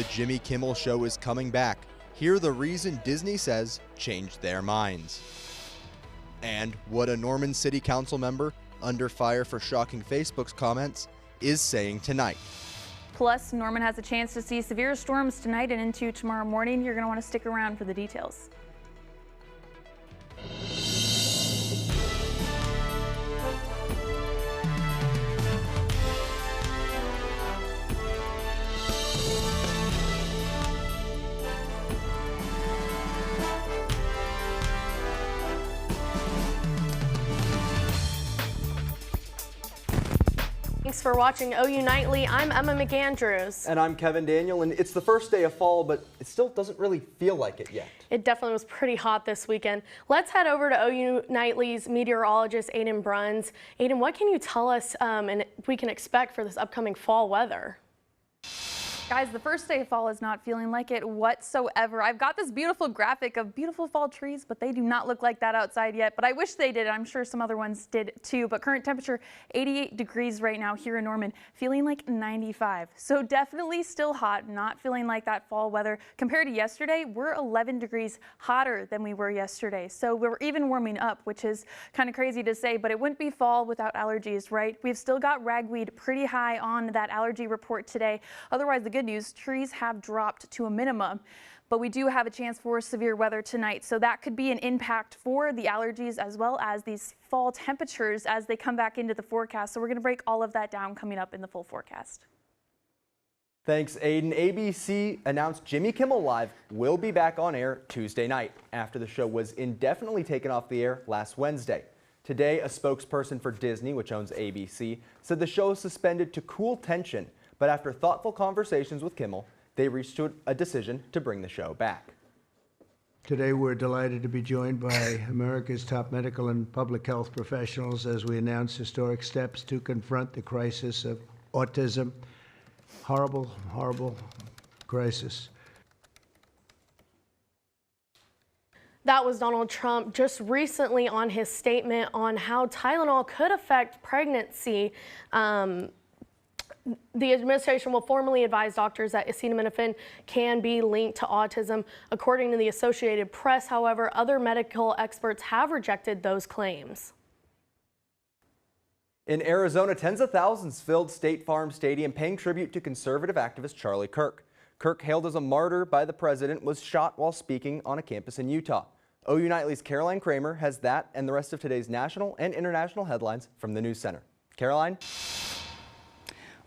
The Jimmy Kimmel Show is coming back. Hear the reason Disney says changed their minds. And what a Norman City Council member, under fire for shocking Facebook's comments, is saying tonight. Plus, Norman has a chance to see severe storms tonight and into tomorrow morning. You're going to want to stick around for the details. Thanks for watching OU Nightly. I'm Emma McAndrews. And I'm Kevin Daniel, and it's the first day of fall, but it still doesn't really feel like it yet. It definitely was pretty hot this weekend. Let's head over to OU Nightly's meteorologist, Aiden Bruns. Aiden, what can you tell us and we can expect for this upcoming fall weather? Guys, the first day of fall is not feeling like it whatsoever. I've got this beautiful graphic of beautiful fall trees, but they do not look like that outside yet. But I wish they did. I'm sure some other ones did too. But current temperature, 88 degrees right now here in Norman, feeling like 95. So definitely still hot, not feeling like that fall weather. Compared to yesterday, we're 11 degrees hotter than we were yesterday. So we're even warming up, which is kind of crazy to say, but it wouldn't be fall without allergies, right? We've still got ragweed pretty high on that allergy report today. Otherwise, the good news, trees have dropped to a minimum, but we do have a chance for severe weather tonight. So that could be an impact for the allergies as well as these fall temperatures as they come back into the forecast. So we're going to break all of that down coming up in the full forecast. Thanks, Aiden. ABC announced Jimmy Kimmel Live will be back on air Tuesday night after the show was indefinitely taken off the air last Wednesday. Today, a spokesperson for Disney, which owns ABC, said the show is suspended to cool tension. But after thoughtful conversations with Kimmel, they reached a decision to bring the show back. Today, we're delighted to be joined by America's top medical and public health professionals as we announce historic steps to confront the crisis of autism. Horrible, horrible crisis. That was Donald Trump just recently on his statement on how Tylenol could affect pregnancy. The administration will formally advise doctors that acetaminophen can be linked to autism. According to the Associated Press, however, other medical experts have rejected those claims. In Arizona, tens of thousands filled State Farm Stadium paying tribute to conservative activist Charlie Kirk. Kirk, hailed as a martyr by the president, was shot while speaking on a campus in Utah. OU Nightly's Caroline Kramer has that and the rest of today's national and international headlines from the News Center. Caroline?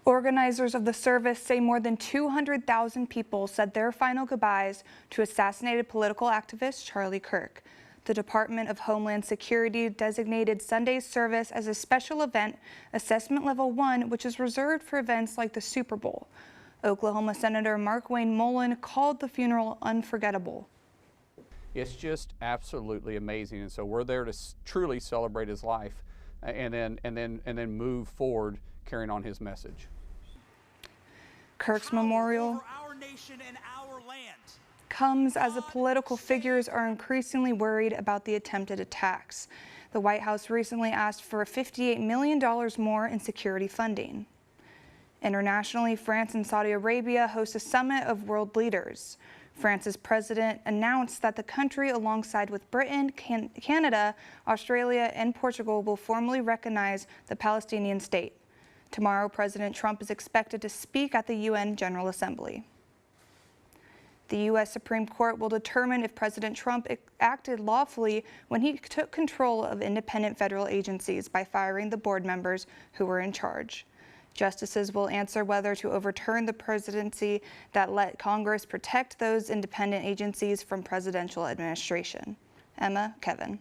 Organizers of the service say more than 200,000 people said their final goodbyes to assassinated political activist Charlie Kirk. The Department of Homeland Security designated Sunday's service as a special event, Assessment Level 1, which is reserved for events like the Super Bowl. Oklahoma Senator Markwayne Mullin called the funeral unforgettable. It's just absolutely amazing, and so we're there to truly celebrate his life, and then move forward, carrying on his message. Kirk's memorial comes as the political figures are increasingly worried about the attempted attacks. The White House recently asked for $58 million more in security funding. Internationally, France and Saudi Arabia host a summit of world leaders. France's president announced that the country, alongside with Britain, Canada, Australia, and Portugal, will formally recognize the Palestinian state. Tomorrow, President Trump is expected to speak at the UN General Assembly. The U.S. Supreme Court will determine if President Trump acted lawfully when he took control of independent federal agencies by firing the board members who were in charge. Justices will answer whether to overturn the presidency that let Congress protect those independent agencies from presidential administration. Emma, Kevin.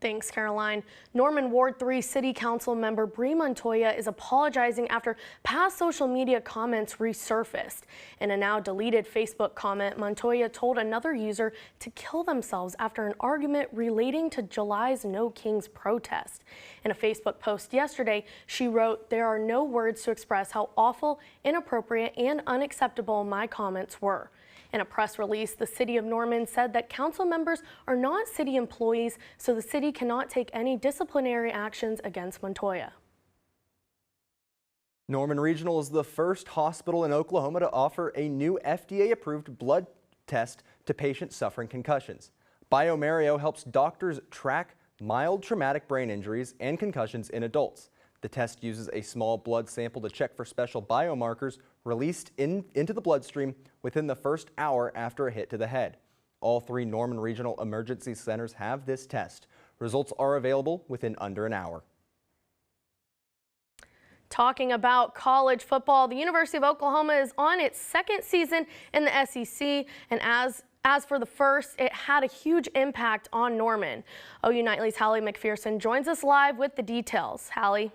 Thanks, Caroline. Norman Ward 3 City Council member Bree Montoya is apologizing after past social media comments resurfaced. In a now deleted Facebook comment, Montoya told another user to kill themselves after an argument relating to July's No Kings protest. In a Facebook post yesterday, she wrote, "There are no words to express how awful, inappropriate, and unacceptable my comments were." In a press release, the City of Norman said that council members are not city employees, so the city cannot take any disciplinary actions against Montoya. Norman Regional is the first hospital in Oklahoma to offer a new FDA-approved blood test to patients suffering concussions. bioMérieux helps doctors track mild traumatic brain injuries and concussions in adults. The test uses a small blood sample to check for special biomarkers released into the bloodstream within the first hour after a hit to the head. All 3 Norman Regional Emergency Centers have this test. Results are available within under an hour. Talking about college football, the University of Oklahoma is on its 2nd season in the SEC, and as for the first, it had a huge impact on Norman. OU Nightly's Hallie McPherson joins us live with the details. Hallie.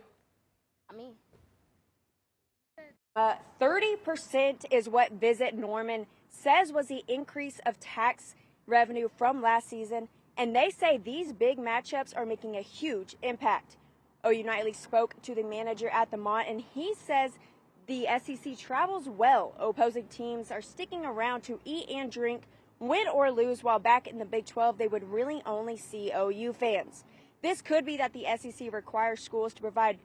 30% is what Visit Norman says was the increase of tax revenue from last season, and they say these big matchups are making a huge impact. OU Nightly spoke to the manager at the Mont, and he says the SEC travels well. Opposing teams are sticking around to eat and drink, win or lose, while back in the Big 12 they would really only see OU fans. This could be that the SEC requires schools to provide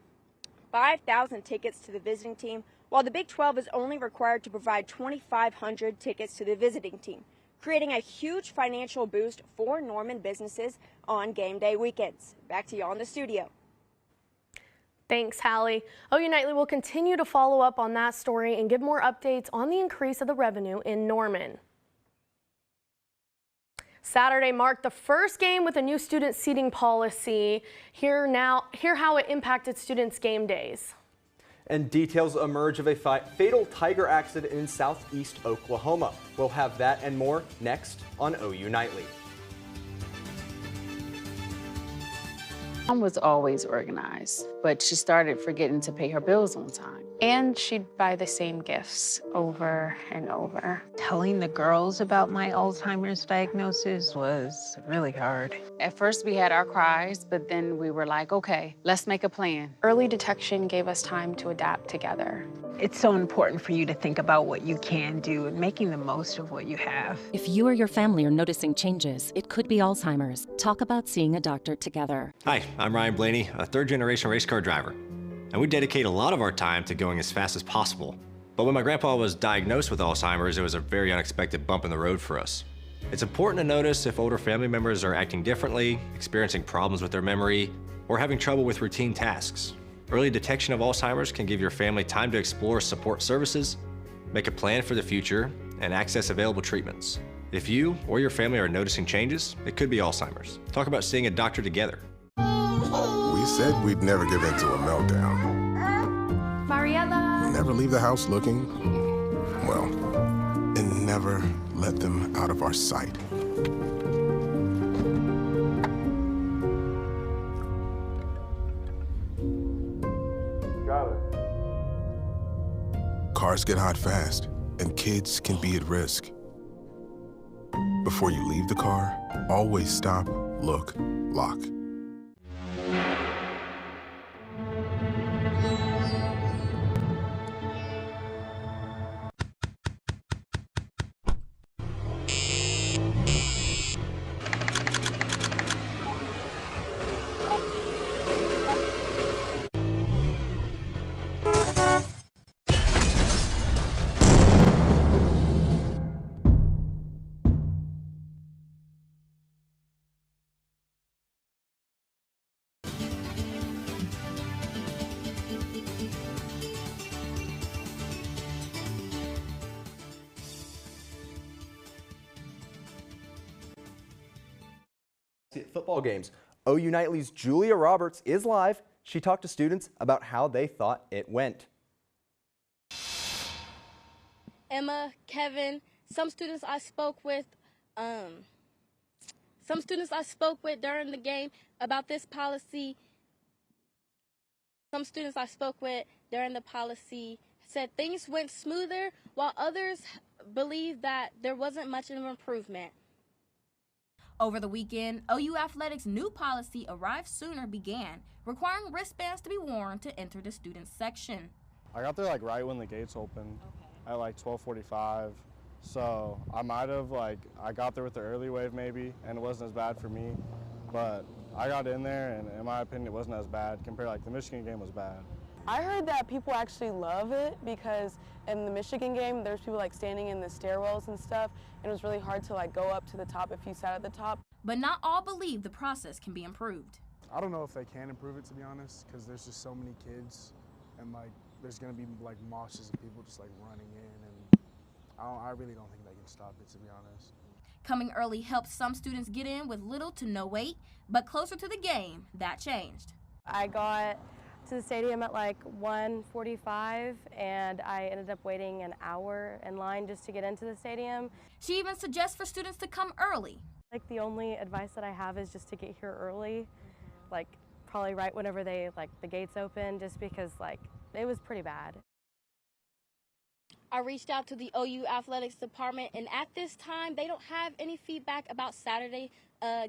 5,000 tickets to the visiting team, while the Big 12 is only required to provide 2,500 tickets to the visiting team, creating a huge financial boost for Norman businesses on game day weekends. Back to y'all in the studio. Thanks, Hallie. OU Nightly will continue to follow up on that story and give more updates on the increase of the revenue in Norman. Saturday marked the first game with a new student seating policy. Hear how it impacted students' game days. And details emerge of a fatal tiger accident in southeast Oklahoma. We'll have that and more next on OU Nightly. Mom was always organized, but she started forgetting to pay her bills on time. And she'd buy the same gifts over and over. Telling the girls about my Alzheimer's diagnosis was really hard. At first we had our cries, but then we were like, okay, let's make a plan. Early detection gave us time to adapt together. It's so important for you to think about what you can do and making the most of what you have. If you or your family are noticing changes, it could be Alzheimer's. Talk about seeing a doctor together. Hi, I'm Ryan Blaney, a third-generation race car driver. And we dedicate a lot of our time to going as fast as possible. But when my grandpa was diagnosed with Alzheimer's, it was a very unexpected bump in the road for us. It's important to notice if older family members are acting differently, experiencing problems with their memory, or having trouble with routine tasks. Early detection of Alzheimer's can give your family time to explore support services, make a plan for the future, and access available treatments. If you or your family are noticing changes, it could be Alzheimer's. Talk about seeing a doctor together. We said we'd never give in to a meltdown. Mariella! Never leave the house looking, well, and never let them out of our sight. Cars get hot fast, and kids can be at risk. Before you leave the car, always stop, look, lock. Football games. OU Nightly's Julia Roberts is live. She talked to students about how they thought it went. Emma, Kevin, some students I spoke with during the game about this policy. Some students I spoke with during the policy said things went smoother, while others believe that there wasn't much of an improvement. Over the weekend, OU Athletics' new policy, Arrive Sooner, began, requiring wristbands to be worn to enter the student section. I got there right when the gates opened, at 12:45. So I might have I got there with the early wave maybe, and it wasn't as bad for me. But I got in there, and in my opinion, it wasn't as bad compared the Michigan game was bad. I heard that people actually love it because in the Michigan game, there's people like standing in the stairwells and stuff, and it was really hard to like go up to the top if you sat at the top. But not all believe the process can be improved. I don't know if they can improve it, to be honest, because there's just so many kids, and like there's gonna be like moshes of people just like running in, and I really don't think they can stop it, to be honest. Coming early helped some students get in with little to no wait, but closer to the game, that changed. I got to the stadium at like 1:45 and I ended up waiting an hour in line just to get into the stadium. She even suggests for students to come early. Like the only advice that I have is just to get here early, like probably right whenever the gates open, just because like it was pretty bad. I reached out to the OU athletics department, and at this time they don't have any feedback about Saturday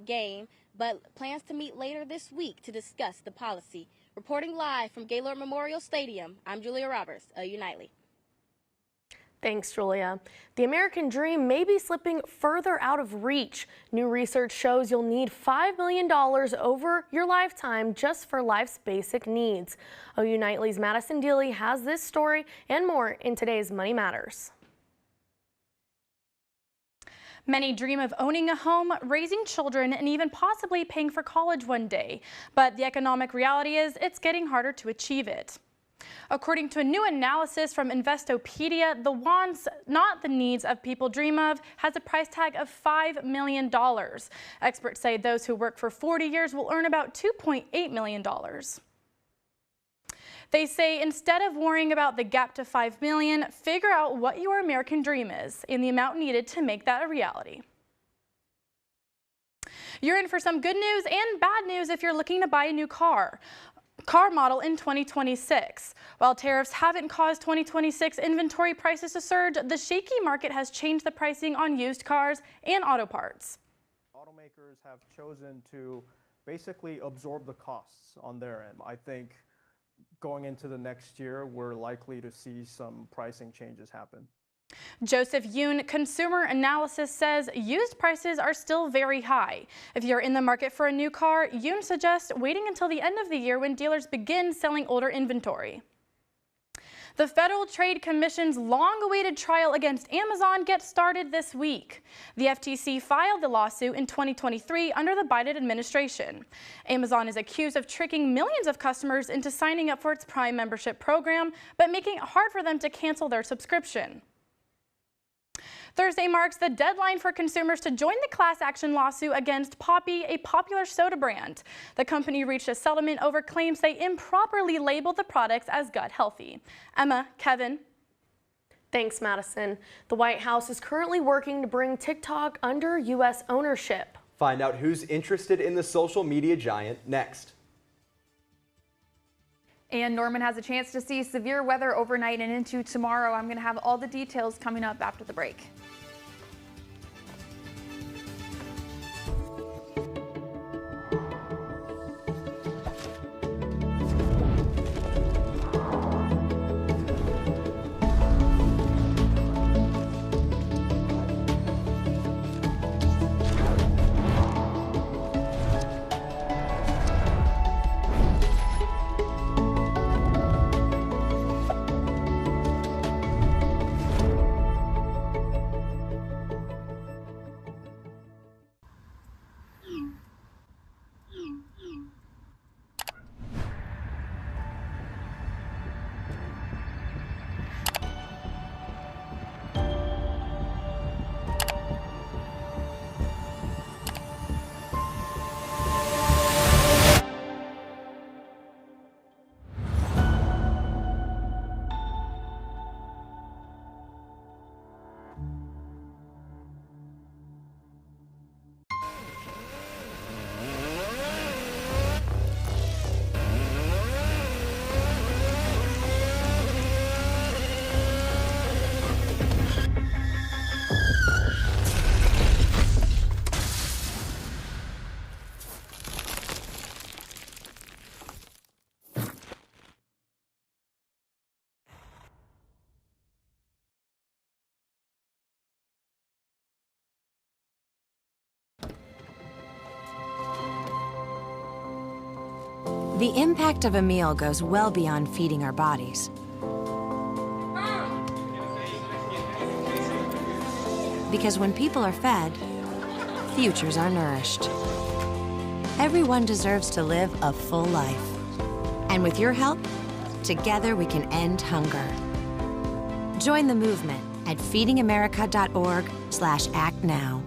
game, but plans to meet later this week to discuss the policy. Reporting live from Gaylord Memorial Stadium, I'm Julia Roberts, OU Nightly. Thanks, Julia. The American dream may be slipping further out of reach. New research shows you'll need $5 million over your lifetime just for life's basic needs. OU Nightly's Madison Deely has this story and more in today's Money Matters. Many dream of owning a home, raising children, and even possibly paying for college one day. But the economic reality is it's getting harder to achieve it. According to a new analysis from Investopedia, the wants, not the needs of people dream of, has a price tag of $5 million. Experts say those who work for 40 years will earn about $2.8 million. They say instead of worrying about the gap to $5 million, figure out what your American dream is and the amount needed to make that a reality. You're in for some good news and bad news if you're looking to buy a new car model in 2026. While tariffs haven't caused 2026 inventory prices to surge, the shaky market has changed the pricing on used cars and auto parts. Automakers have chosen to basically absorb the costs on their end. I think going into the next year, we're likely to see some pricing changes happen. Joseph Yoon, Consumer Analysis, says used prices are still very high. If you're in the market for a new car, Yoon suggests waiting until the end of the year when dealers begin selling older inventory. The Federal Trade Commission's long-awaited trial against Amazon gets started this week. The FTC filed the lawsuit in 2023 under the Biden administration. Amazon is accused of tricking millions of customers into signing up for its Prime membership program, but making it hard for them to cancel their subscription. Thursday marks the deadline for consumers to join the class action lawsuit against Poppi, a popular soda brand. The company reached a settlement over claims they improperly labeled the products as gut healthy. Emma, Kevin. Thanks, Madison. The White House is currently working to bring TikTok under U.S. ownership. Find out who's interested in the social media giant next. And Norman has a chance to see severe weather overnight and into tomorrow. I'm going to have all the details coming up after the break. The impact of a meal goes well beyond feeding our bodies. Because when people are fed, futures are nourished. Everyone deserves to live a full life. And with your help, together we can end hunger. Join the movement at feedingamerica.org/actnow.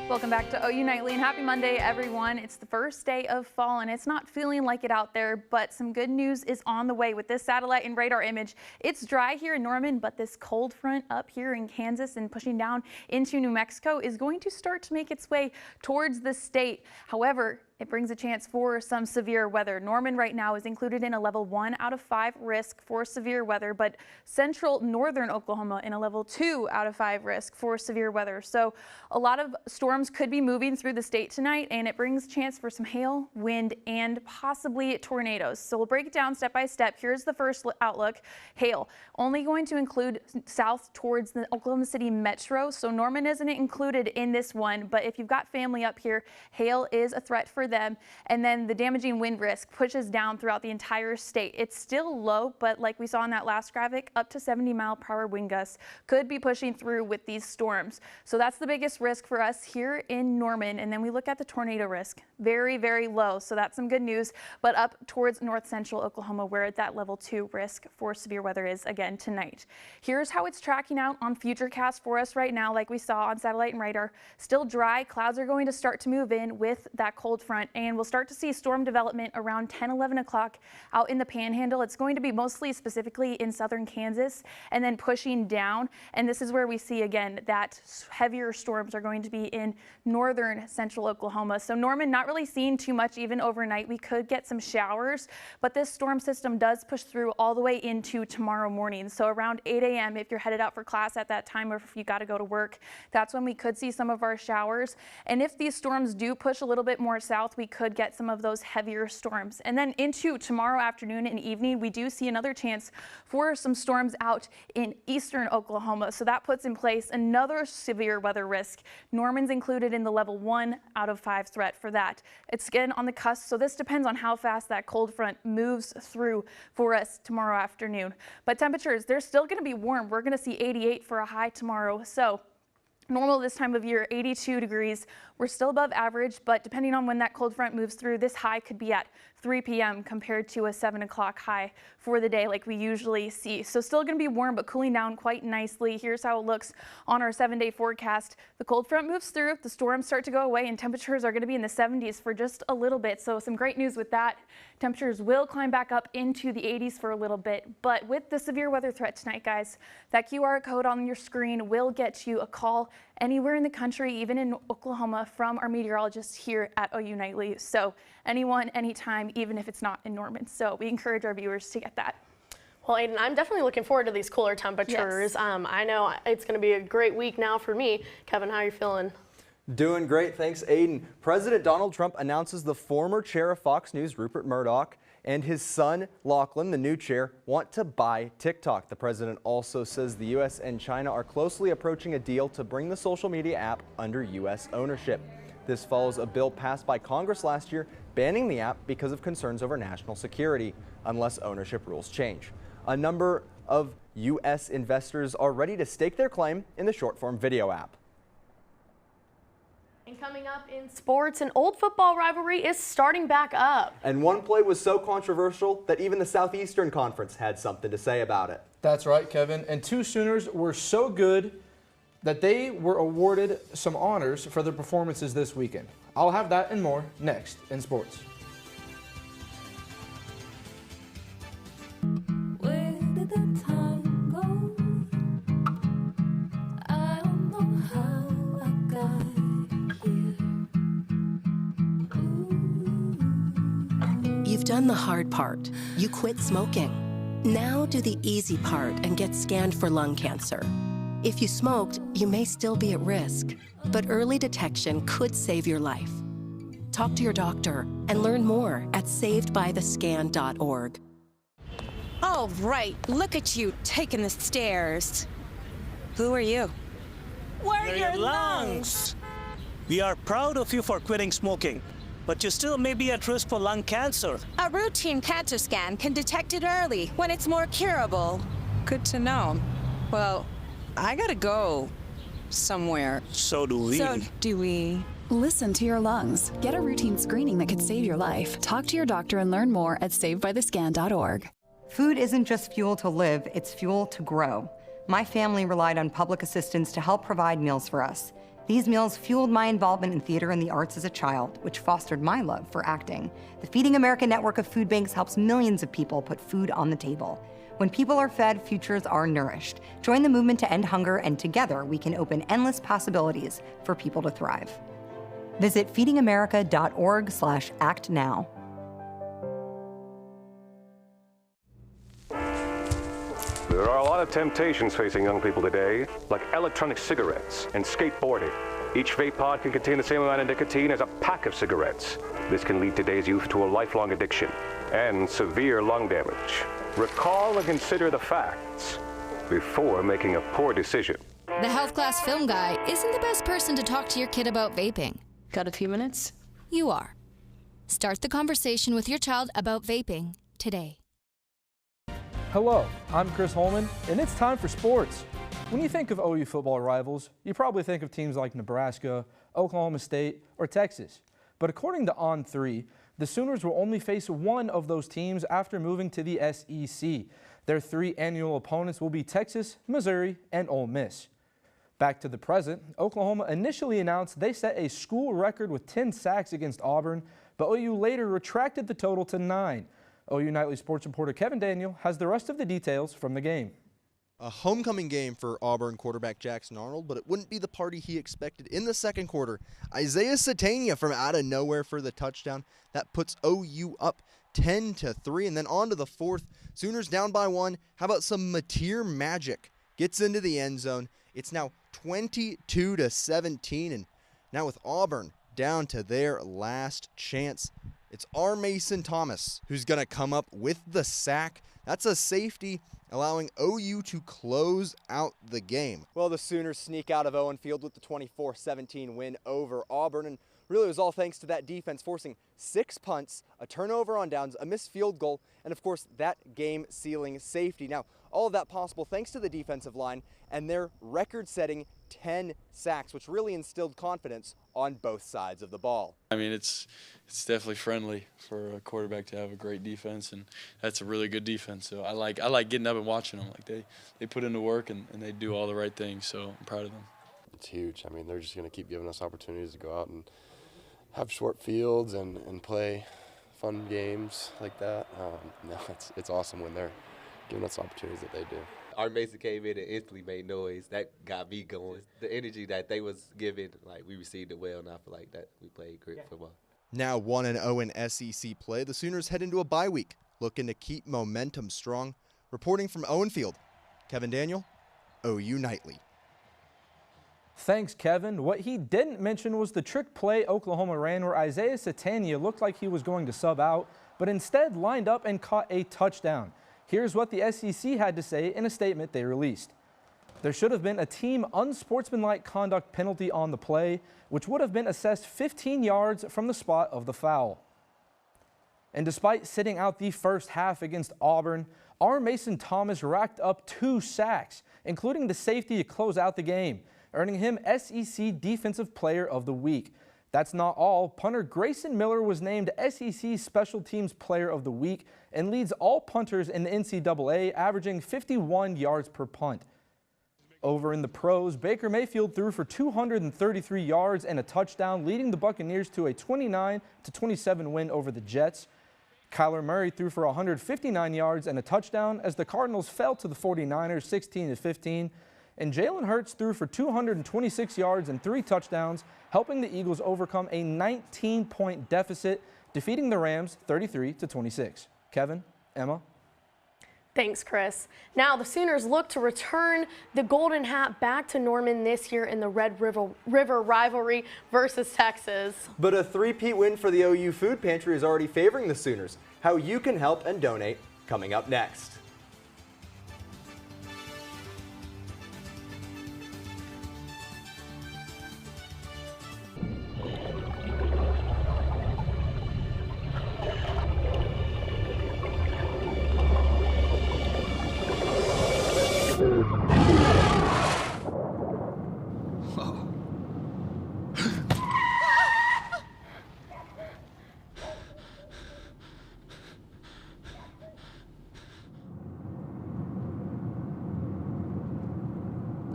Welcome back to OU Nightly and happy Monday, everyone. It's the first day of fall and it's not feeling like it out there, but some good news is on the way with this satellite and radar image. It's dry here in Norman, but this cold front up here in Kansas and pushing down into New Mexico is going to start to make its way towards the state. However, it brings a chance for some severe weather. Norman right now is included in a level 1 out of 5 risk for severe weather, but central northern Oklahoma in a level 2 out of 5 risk for severe weather. So a lot of storms could be moving through the state tonight, and it brings a chance for some hail, wind, and possibly tornadoes. So we'll break it down step by step. Here's the first outlook. Hail, only going to include south towards the Oklahoma City metro. So Norman isn't included in this one, but if you've got family up here, hail is a threat for them. And then the damaging wind risk pushes down throughout the entire state. It's still low, but like we saw in that last graphic, up to 70-mile-per-hour wind gusts could be pushing through with these storms. So that's the biggest risk for us here in Norman. And then we look at the tornado risk, very, very low. So that's some good news, but up towards north central Oklahoma where that level 2 risk for severe weather is again tonight. Here's how it's tracking out on Futurecast for us right now, like we saw on satellite and radar. Still dry, clouds are going to start to move in with that cold front, and we'll start to see storm development around 10-11 o'clock out in the Panhandle. It's going to be mostly specifically in southern Kansas and then pushing down. And this is where we see again that heavier storms are going to be in northern central Oklahoma. So Norman not really seeing too much even overnight. We could get some showers, but this storm system does push through all the way into tomorrow morning. So around 8 a.m. if you're headed out for class at that time or if you got to go to work, that's when we could see some of our showers. And if these storms do push a little bit more south, we could get some of those heavier storms. And then into tomorrow afternoon and evening, we do see another chance for some storms out in eastern Oklahoma. So that puts in place another severe weather risk. Norman's included in the level 1 out of 5 threat for that. It's again on the cusp, so this depends on how fast that cold front moves through for us tomorrow afternoon. But temperatures, they're still going to be warm. We're going to see 88 for a high tomorrow. So normal this time of year, 82 degrees. We're still above average, but depending on when that cold front moves through, this high could be at 3 p.m. compared to a 7 o'clock high for the day like we usually see. So still going to be warm, but cooling down quite nicely. Here's how it looks on our 7-day forecast. The cold front moves through, the storms start to go away, and temperatures are going to be in the 70s for just a little bit. So some great news with that. Temperatures will climb back up into the 80s for a little bit, but with the severe weather threat tonight, guys, that QR code on your screen will get you a call anywhere in the country, even in Oklahoma, from our meteorologists here at OU Nightly. So anyone, anytime, even if it's not in Norman. So we encourage our viewers to get that. Well, Aiden, I'm definitely looking forward to these cooler temperatures. Yes. I know it's going to be a great week now for me. Kevin, how are you feeling? Doing great, thanks, Aiden. President Donald Trump announces the former chair of Fox News, Rupert Murdoch, and his son, Lachlan, the new chair, want to buy TikTok. The president also says the U.S. and China are closely approaching a deal to bring the social media app under U.S. ownership. This follows a bill passed by Congress last year banning the app because of concerns over national security, unless ownership rules change. A number of U.S. investors are ready to stake their claim in the short-form video app. And coming up in sports, an old football rivalry is starting back up. And one play was so controversial that even the Southeastern Conference had something to say about it. That's right, Kevin. And two Sooners were so good that they were awarded some honors for their performances this weekend. I'll have that and more next in sports. Where did the time go? I don't know how I got here. You've done the hard part. You quit smoking. Now do the easy part and get scanned for lung cancer. If you smoked, you may still be at risk, but early detection could save your life. Talk to your doctor and learn more at savedbythescan.org. All right, look at you taking the stairs. Who are you? We're your lungs. We are proud of you for quitting smoking. but you still may be at risk for lung cancer. A routine cancer scan can detect it early when it's more curable. Good to know. Well, I gotta go somewhere. So do we. Listen to your lungs. Get a routine screening that could save your life. Talk to your doctor and learn more at savedbythescan.org. Food isn't just fuel to live, it's fuel to grow. My family relied on public assistance to help provide meals for us. These meals fueled my involvement in theater and the arts as a child, which fostered my love for acting. The Feeding America network of food banks helps millions of people put food on the table. When people are fed, futures are nourished. Join the movement to end hunger, and together we can open endless possibilities for people to thrive. Visit feedingamerica.org/actnow. There are a lot of temptations facing young people today, like electronic cigarettes and skateboarding. Each vape pod can contain the same amount of nicotine as a pack of cigarettes. This can lead today's youth to a lifelong addiction and severe lung damage. Recall and consider the facts before making a poor decision. The health class film guy isn't the best person to talk to your kid about vaping. Got a few minutes? You are. Start the conversation with your child about vaping today. Hello, I'm Chris Holman, and it's time for sports. When you think of OU football rivals, you probably think of teams like Nebraska, Oklahoma State, or Texas. But according to On3, the Sooners will only face one of those teams after moving to the SEC. Their 3 annual opponents will be Texas, Missouri, and Ole Miss. Back to the present, Oklahoma initially announced they set a school record with 10 sacks against Auburn, but OU later retracted the total to 9. OU Nightly sports reporter Kevin Daniel has the rest of the details from the game. A homecoming game for Auburn quarterback Jackson Arnold, but it wouldn't be the party he expected in the second quarter. Isaiah Satania from out of nowhere for the touchdown. That puts OU up 10-3, and then on to the fourth. Sooners down by 1. How about some Mateer magic? Gets into the end zone. It's now 22-17, and now with Auburn down to their last chance, it's R. Mason Thomas who's going to come up with the sack. That's a safety, allowing OU to close out the game. Well, the Sooners sneak out of Owen Field with the 24-17 win over Auburn, and really it was all thanks to that defense forcing 6 punts, a turnover on downs, a missed field goal, and of course that game-sealing safety. Now, all of that possible thanks to the defensive line and their record-setting 10 sacks, which really instilled confidence on both sides of the ball. I mean, it's definitely friendly for a quarterback to have a great defense, and that's a really good defense. So I like getting up and watching them. Like they put in the work and they do all the right things. So I'm proud of them. It's huge. I mean, they're just going to keep giving us opportunities to go out and have short fields and play fun games like that. No, it's awesome when they're giving us opportunities that they do. R. Mason came in and instantly made noise. That got me going. The energy that they was giving, like, we received it well, and I feel like that we played great football. Now 1-0 in SEC play, the Sooners head into a bye week, looking to keep momentum strong. Reporting from Owen Field, Kevin Daniel, OU Nightly. Thanks, Kevin. What he didn't mention was the trick play Oklahoma ran where Isaiah Satania looked like he was going to sub out, but instead lined up and caught a touchdown. Here's what the SEC had to say in a statement they released. There should have been a team unsportsmanlike conduct penalty on the play, which would have been assessed 15 yards from the spot of the foul. And despite sitting out the first half against Auburn, R. Mason Thomas racked up 2 sacks, including the safety to close out the game, earning him SEC Defensive Player of the Week. That's not all. Punter Grayson Miller was named SEC Special Teams Player of the Week and leads all punters in the NCAA, averaging 51 yards per punt. Over in the pros, Baker Mayfield threw for 233 yards and a touchdown, leading the Buccaneers to a 29-27 win over the Jets. Kyler Murray threw for 159 yards and a touchdown as the Cardinals fell to the 49ers 16-15. And Jalen Hurts threw for 226 yards and 3 touchdowns, helping the Eagles overcome a 19-point deficit, defeating the Rams 33-26. Kevin, Emma. Thanks, Chris. Now, the Sooners look to return the Golden Hat back to Norman this year in the Red River rivalry versus Texas. But a three-peat win for the OU Food Pantry is already favoring the Sooners. How you can help and donate, coming up next.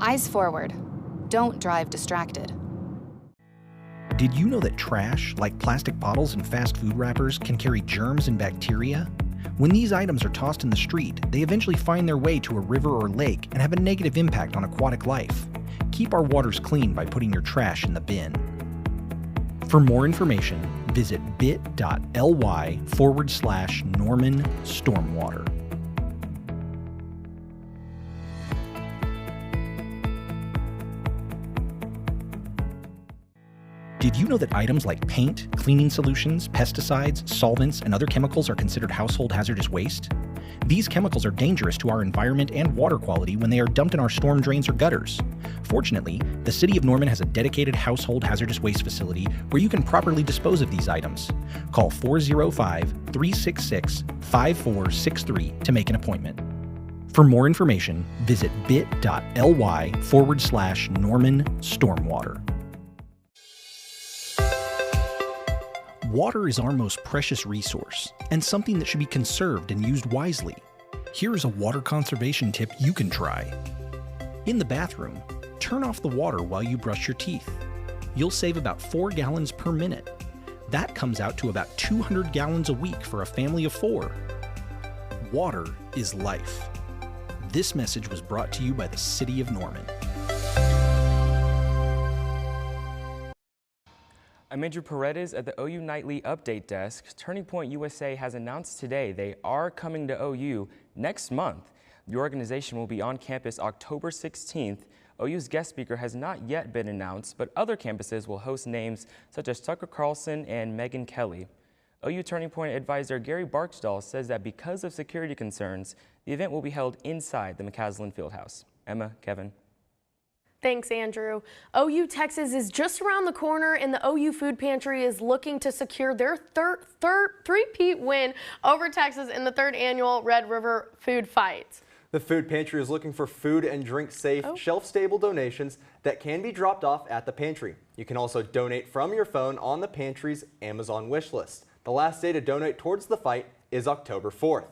Eyes forward. Don't drive distracted. Did you know that trash, like plastic bottles and fast food wrappers, can carry germs and bacteria? When these items are tossed in the street, they eventually find their way to a river or lake and have a negative impact on aquatic life. Keep our waters clean by putting your trash in the bin. For more information, visit bit.ly/Norman Stormwater. Did you know that items like paint, cleaning solutions, pesticides, solvents, and other chemicals are considered household hazardous waste? These chemicals are dangerous to our environment and water quality when they are dumped in our storm drains or gutters. Fortunately, the City of Norman has a dedicated household hazardous waste facility where you can properly dispose of these items. Call 405-366-5463 to make an appointment. For more information, visit bit.ly/Norman Stormwater. Water is our most precious resource and something that should be conserved and used wisely. Here is a water conservation tip you can try. In the bathroom, turn off the water while you brush your teeth. You'll save about 4 gallons per minute. That comes out to about 200 gallons a week for a family of 4. Water is life. This message was brought to you by the City of Norman. I'm Andrew Paredes at the OU Nightly Update Desk. Turning Point USA has announced today they are coming to OU next month. The organization will be on campus October 16th. OU's guest speaker has not yet been announced, but other campuses will host names such as Tucker Carlson and Megyn Kelly. OU Turning Point advisor Gary Barksdall says that because of security concerns, the event will be held inside the McCaslin Fieldhouse. Emma, Kevin. Thanks, Andrew. OU Texas is just around the corner, and the OU Food Pantry is looking to secure their three-peat win over Texas in the 3rd annual Red River Food Fight. The Food Pantry is looking for food and drink safe, shelf-stable donations that can be dropped off at the pantry. You can also donate from your phone on the pantry's Amazon wish list. The last day to donate towards the fight is October 4th.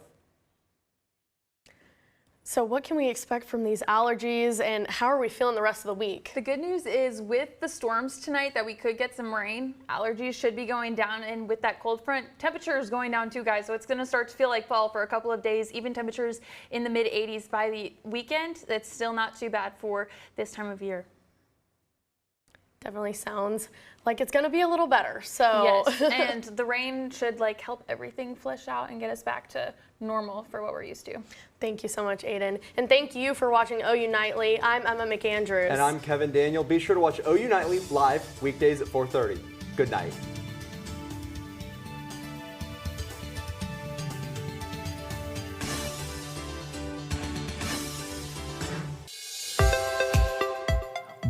So what can we expect from these allergies, and how are we feeling the rest of the week? The good news is with the storms tonight that we could get some rain. Allergies should be going down, and with that cold front, temperature is going down too, guys. So it's going to start to feel like fall for a couple of days. Even temperatures in the mid-80s by the weekend. That's still not too bad for this time of year. Definitely sounds like it's going to be a little better. So yes, and the rain should help everything flush out and get us back to normal for what we're used to. Thank you so much, Aiden. And thank you for watching OU Nightly. I'm Emma McAndrews. And I'm Kevin Daniel. Be sure to watch OU Nightly live weekdays at 4:30. Good night.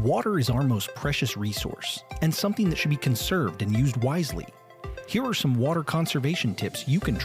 Water is our most precious resource and something that should be conserved and used wisely. Here are some water conservation tips you can try.